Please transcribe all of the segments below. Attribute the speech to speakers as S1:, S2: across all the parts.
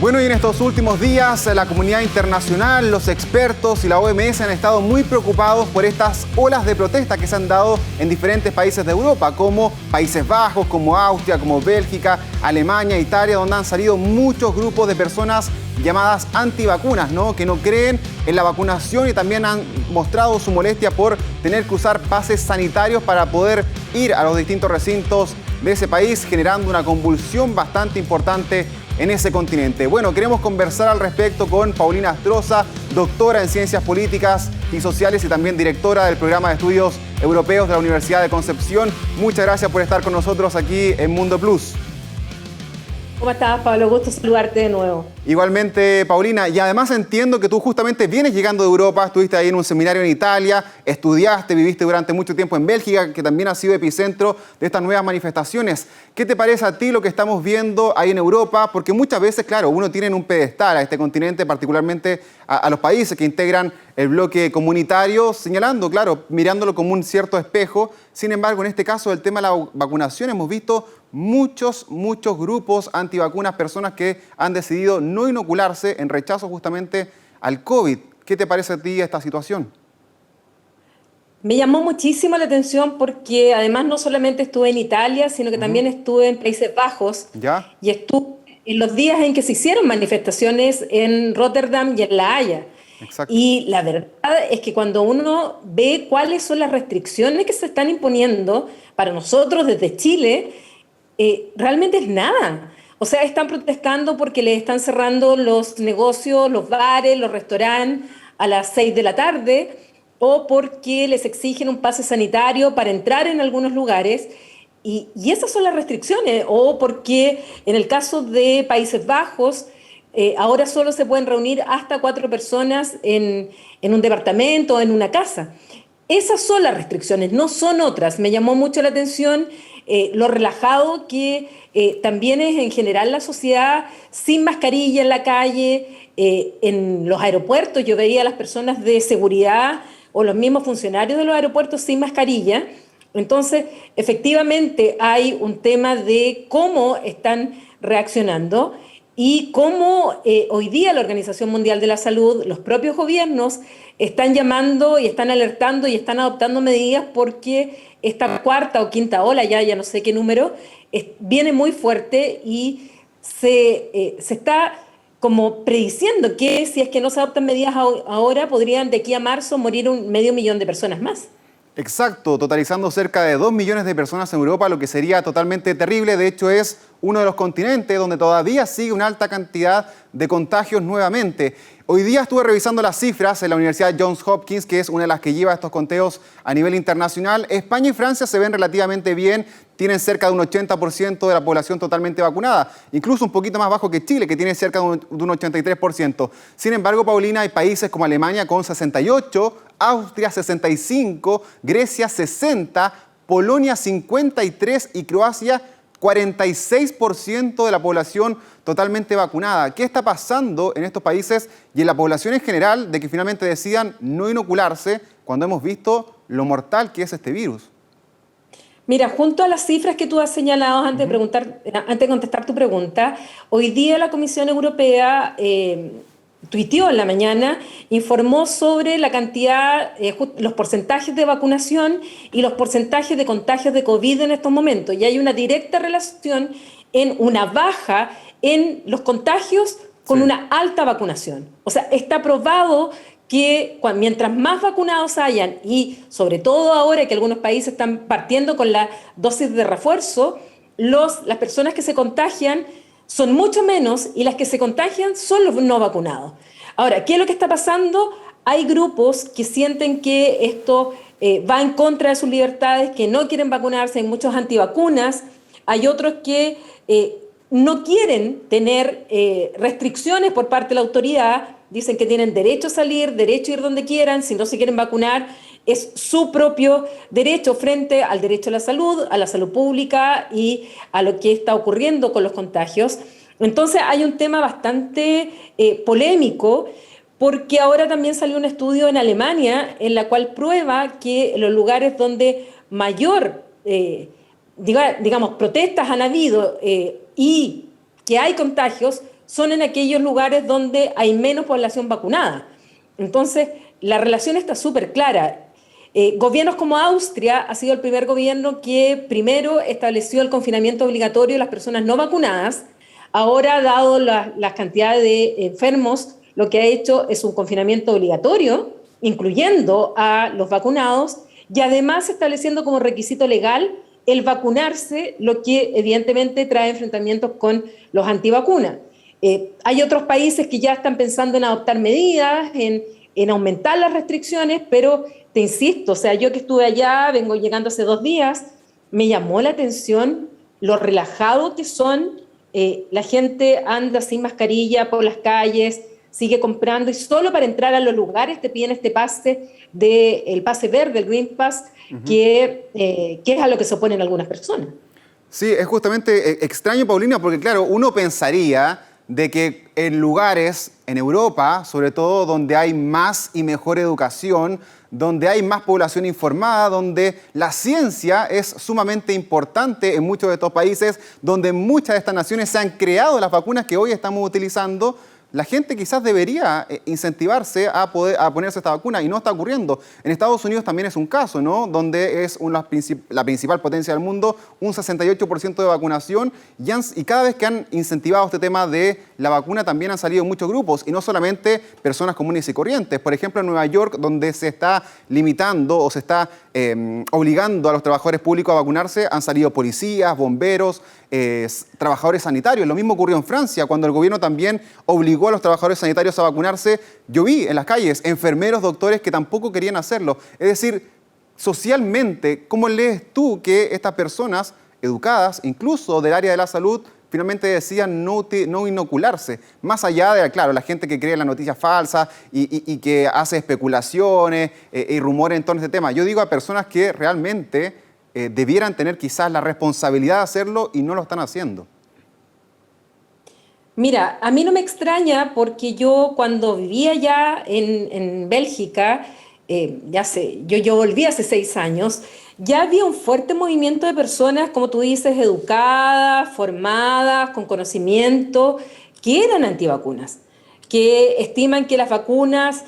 S1: Bueno, y en estos últimos días la comunidad internacional, los expertos y la OMS han estado muy preocupados por estas olas de protesta que se han dado en diferentes países de Europa, como Países Bajos, como Austria, como Bélgica, Alemania, Italia, donde han salido muchos grupos de personas llamadas antivacunas, ¿no? Que no creen en la vacunación y también han mostrado su molestia por tener que usar pases sanitarios para poder ir a los distintos recintos de ese país, generando una convulsión bastante importante en ese continente. Bueno, queremos conversar al respecto con Paulina Astroza, doctora en Ciencias Políticas y Sociales y también directora del Programa de Estudios Europeos de la Universidad de Concepción. Muchas gracias por estar con nosotros aquí en Mundo Plus.
S2: ¿Cómo estás, Pablo? Gusto saludarte de nuevo.
S1: Igualmente, Paulina, y además entiendo que tú justamente vienes llegando de Europa, estuviste ahí en un seminario en Italia, estudiaste, viviste durante mucho tiempo en Bélgica, que también ha sido epicentro de estas nuevas manifestaciones. ¿Qué te parece a ti lo que estamos viendo ahí en Europa? Porque muchas veces, claro, uno tiene en un pedestal a este continente, particularmente a los países que integran el bloque comunitario, señalando, claro, mirándolo como un cierto espejo. Sin embargo, en este caso, el tema de la vacunación, hemos visto muchos grupos antivacunas, personas que han decidido no inocularse en rechazo justamente al COVID. ¿Qué te parece a ti esta situación?
S2: Me llamó muchísimo la atención porque además no solamente estuve en Italia, sino que también estuve en Países Bajos.
S1: ¿Ya?
S2: Y estuve en los días en que se hicieron manifestaciones en Rotterdam y en La Haya.
S1: Exacto.
S2: Y la verdad es que cuando uno ve cuáles son las restricciones que se están imponiendo para nosotros desde Chile, realmente es nada. O sea, están protestando porque les están cerrando los negocios, los bares, los restaurantes a las 6 de la tarde, o porque les exigen un pase sanitario para entrar en algunos lugares. Y esas son las restricciones. O porque en el caso de Países Bajos, ahora solo se pueden reunir hasta 4 personas en un departamento o en una casa. Esas son las restricciones, no son otras. Me llamó mucho la atención lo relajado que también es en general la sociedad, sin mascarilla en la calle, en los aeropuertos. Yo veía a las personas de seguridad o los mismos funcionarios de los aeropuertos sin mascarilla. Entonces, efectivamente hay un tema de cómo están reaccionando y cómo hoy día la Organización Mundial de la Salud, los propios gobiernos, están llamando y están alertando y están adoptando medidas porque esta cuarta o quinta ola, ya no sé qué número, viene muy fuerte y se está como prediciendo que si es que no se adoptan medidas ahora, podrían de aquí a marzo morir 500.000 de personas más.
S1: Exacto, totalizando cerca de 2 millones de personas en Europa, lo que sería totalmente terrible. De hecho, es uno de los continentes donde todavía sigue una alta cantidad de contagios nuevamente. Hoy día estuve revisando las cifras en la Universidad Johns Hopkins, que es una de las que lleva estos conteos a nivel internacional. España y Francia se ven relativamente bien, tienen cerca de un 80% de la población totalmente vacunada, incluso un poquito más bajo que Chile, que tiene cerca de un 83%. Sin embargo, Paulina, hay países como Alemania con 68%, Austria 65%, Grecia 60%, Polonia 53% y Croacia 46% de la población totalmente vacunada. ¿Qué está pasando en estos países y en la población en general de que finalmente decidan no inocularse cuando hemos visto lo mortal que es este virus?
S2: Mira, junto a las cifras que tú has señalado antes de contestar tu pregunta, hoy día la Comisión Europea tuiteó en la mañana, informó sobre la cantidad, los porcentajes de vacunación y los porcentajes de contagios de COVID en estos momentos. Y hay una directa relación en una baja en los contagios con una alta vacunación. O sea, está probado que mientras más vacunados hayan, y sobre todo ahora que algunos países están partiendo con la dosis de refuerzo, las personas que se contagian son mucho menos y las que se contagian son los no vacunados. Ahora, ¿qué es lo que está pasando? Hay grupos que sienten que esto va en contra de sus libertades, que no quieren vacunarse, hay muchos antivacunas, hay otros que no quieren tener restricciones por parte de la autoridad, dicen que tienen derecho a salir, derecho a ir donde quieran, si no se quieren vacunar, es su propio derecho frente al derecho a la salud pública y a lo que está ocurriendo con los contagios. Entonces hay un tema bastante polémico, porque ahora también salió un estudio en Alemania en la cual prueba que los lugares donde mayor, digamos, protestas han habido y que hay contagios son en aquellos lugares donde hay menos población vacunada. Entonces, la relación está súper clara. Gobiernos como Austria ha sido el primer gobierno que primero estableció el confinamiento obligatorio de las personas no vacunadas. Ahora, dado las cantidades de enfermos, lo que ha hecho es un confinamiento obligatorio, incluyendo a los vacunados, y además estableciendo como requisito legal el vacunarse, lo que evidentemente trae enfrentamientos con los antivacunas. Hay otros países que ya están pensando en adoptar medidas, en aumentar las restricciones, pero te insisto, o sea, yo que estuve allá, vengo llegando hace 2 días, me llamó la atención lo relajado que son. La gente anda sin mascarilla por las calles, sigue comprando y solo para entrar a los lugares te piden este pase, el pase verde, el Green Pass, que es a lo que se oponen algunas personas.
S1: Sí, es justamente extraño, Paulina, porque claro, uno pensaría de que en lugares, en Europa, sobre todo donde hay más y mejor educación, donde hay más población informada, donde la ciencia es sumamente importante en muchos de estos países, donde en muchas de estas naciones se han creado las vacunas que hoy estamos utilizando, la gente quizás debería incentivarse a ponerse esta vacuna y no está ocurriendo. En Estados Unidos también es un caso, ¿no? Donde es la principal potencia del mundo, un 68% de vacunación y cada vez que han incentivado este tema de la vacuna también han salido muchos grupos y no solamente personas comunes y corrientes. Por ejemplo, en Nueva York, donde se está limitando o se está obligando a los trabajadores públicos a vacunarse, han salido policías, bomberos, trabajadores sanitarios. Lo mismo ocurrió en Francia, cuando el gobierno también obligó a los trabajadores sanitarios a vacunarse. Yo vi en las calles enfermeros, doctores que tampoco querían hacerlo. Es decir, socialmente, ¿cómo lees tú que estas personas educadas, incluso del área de la salud, finalmente decían no inocularse? Más allá de, claro, la gente que cree en las noticias falsas y que hace especulaciones y rumores en torno a este tema. Yo digo a personas que realmente debieran tener quizás la responsabilidad de hacerlo y no lo están haciendo.
S2: Mira, a mí no me extraña porque yo cuando vivía ya en Bélgica, yo volví hace 6 años, ya había un fuerte movimiento de personas, como tú dices, educadas, formadas, con conocimiento, que eran antivacunas, que estiman que las vacunas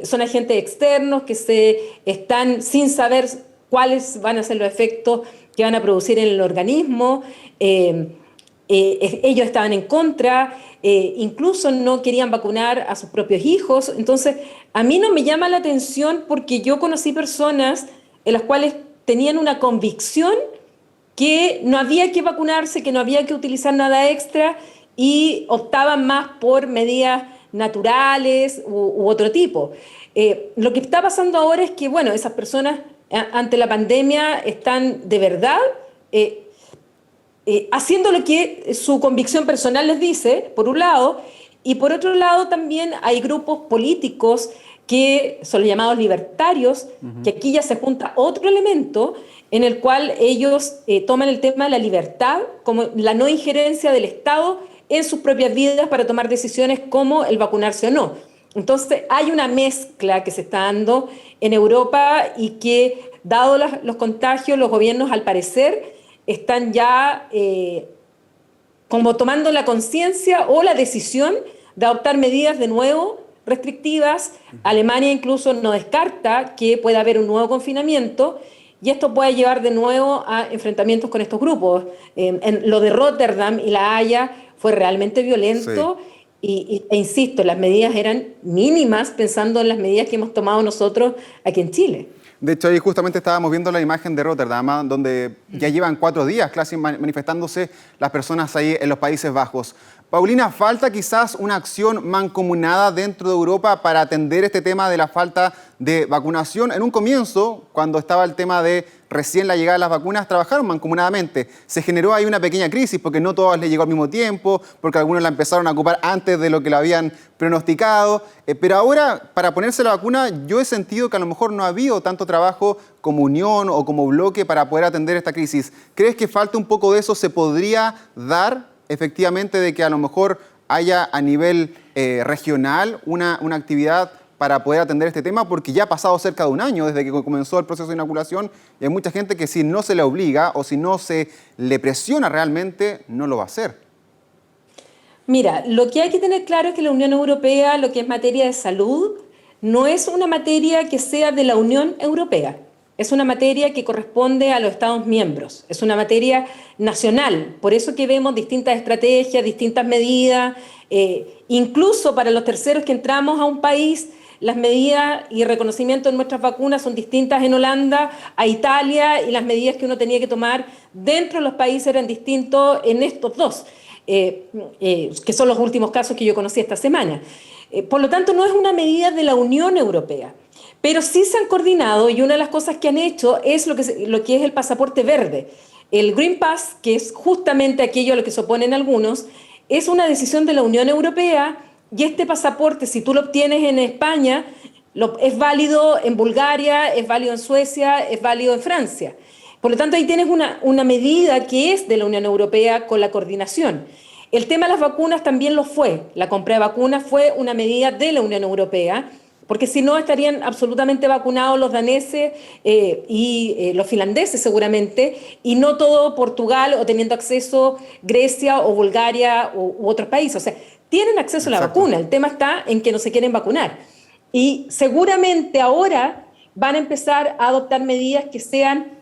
S2: son agentes externos, que se están sin saber cuáles van a ser los efectos que van a producir en el organismo. Ellos estaban en contra, incluso no querían vacunar a sus propios hijos. Entonces, a mí no me llama la atención porque yo conocí personas en las cuales tenían una convicción que no había que vacunarse, que no había que utilizar nada extra y optaban más por medidas naturales u otro tipo. Lo que está pasando ahora es que, bueno, esas personas ante la pandemia están de verdad haciendo lo que su convicción personal les dice, por un lado, y por otro lado también hay grupos políticos que son los llamados libertarios, que aquí ya se junta otro elemento en el cual ellos toman el tema de la libertad como la no injerencia del Estado en sus propias vidas para tomar decisiones como el vacunarse o no. Entonces hay una mezcla que se está dando en Europa y que, dado los contagios, los gobiernos al parecer están ya como tomando la conciencia o la decisión de adoptar medidas de nuevo restrictivas. Alemania incluso no descarta que pueda haber un nuevo confinamiento y esto puede llevar de nuevo a enfrentamientos con estos grupos. Lo de Rotterdam y La Haya fue realmente violento. Sí. E insisto, las medidas eran mínimas pensando en las medidas que hemos tomado nosotros aquí en Chile.
S1: De hecho, ahí justamente estábamos viendo la imagen de Rotterdam, donde ya llevan 4 días casi manifestándose las personas ahí en los Países Bajos. Paulina, ¿falta quizás una acción mancomunada dentro de Europa para atender este tema de la falta de vacunación? En un comienzo, cuando estaba el tema de recién la llegada de las vacunas, trabajaron mancomunadamente. Se generó ahí una pequeña crisis porque no todos les llegó al mismo tiempo, porque algunos la empezaron a ocupar antes de lo que lo habían pronosticado. Pero ahora, para ponerse la vacuna, yo he sentido que a lo mejor no ha habido tanto trabajo como unión o como bloque para poder atender esta crisis. ¿Crees que falta un poco de eso? ¿Se podría dar efectivamente de que a lo mejor haya a nivel regional una actividad para poder atender este tema? Porque ya ha pasado cerca de un año desde que comenzó el proceso de inoculación y hay mucha gente que si no se le obliga o si no se le presiona realmente, no lo va a hacer.
S2: Mira, lo que hay que tener claro es que la Unión Europea, lo que es materia de salud, no es una materia que sea de la Unión Europea. Es una materia que corresponde a los Estados miembros. Es una materia nacional. Por eso que vemos distintas estrategias, distintas medidas. Incluso para los terceros que entramos a un país, las medidas y reconocimiento de nuestras vacunas son distintas en Holanda a Italia y las medidas que uno tenía que tomar dentro de los países eran distintos en estos dos. Que son los últimos casos que yo conocí esta semana. Por lo tanto, no es una medida de la Unión Europea, pero sí se han coordinado y una de las cosas que han hecho es lo que es el pasaporte verde. El Green Pass, que es justamente aquello a lo que se oponen algunos, es una decisión de la Unión Europea y este pasaporte, si tú lo obtienes en España, es válido en Bulgaria, es válido en Suecia, es válido en Francia. Por lo tanto, ahí tienes una medida que es de la Unión Europea con la coordinación. El tema de las vacunas también lo fue. La compra de vacunas fue una medida de la Unión Europea, porque si no estarían absolutamente vacunados los daneses y los finlandeses seguramente, y no todo Portugal o teniendo acceso Grecia o Bulgaria u otros países. O sea, tienen acceso a la vacuna. El tema está en que no se quieren vacunar. Y seguramente ahora van a empezar a adoptar medidas que sean...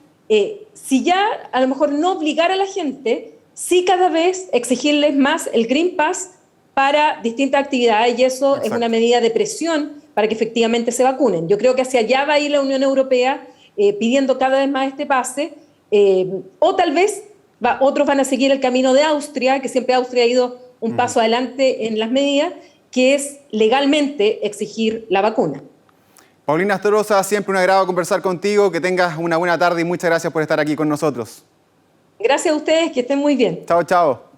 S2: si ya a lo mejor no obligar a la gente, sí cada vez exigirles más el Green Pass para distintas actividades y eso es una medida de presión para que efectivamente se vacunen. Yo creo que hacia allá va a ir la Unión Europea pidiendo cada vez más este pase o tal vez otros van a seguir el camino de Austria, que siempre Austria ha ido un paso adelante en las medidas, que es legalmente exigir la vacuna.
S1: Paulina Astroza, siempre un agrado conversar contigo, que tengas una buena tarde y muchas gracias por estar aquí con nosotros.
S2: Gracias a ustedes, que estén muy bien.
S1: Chao, chao.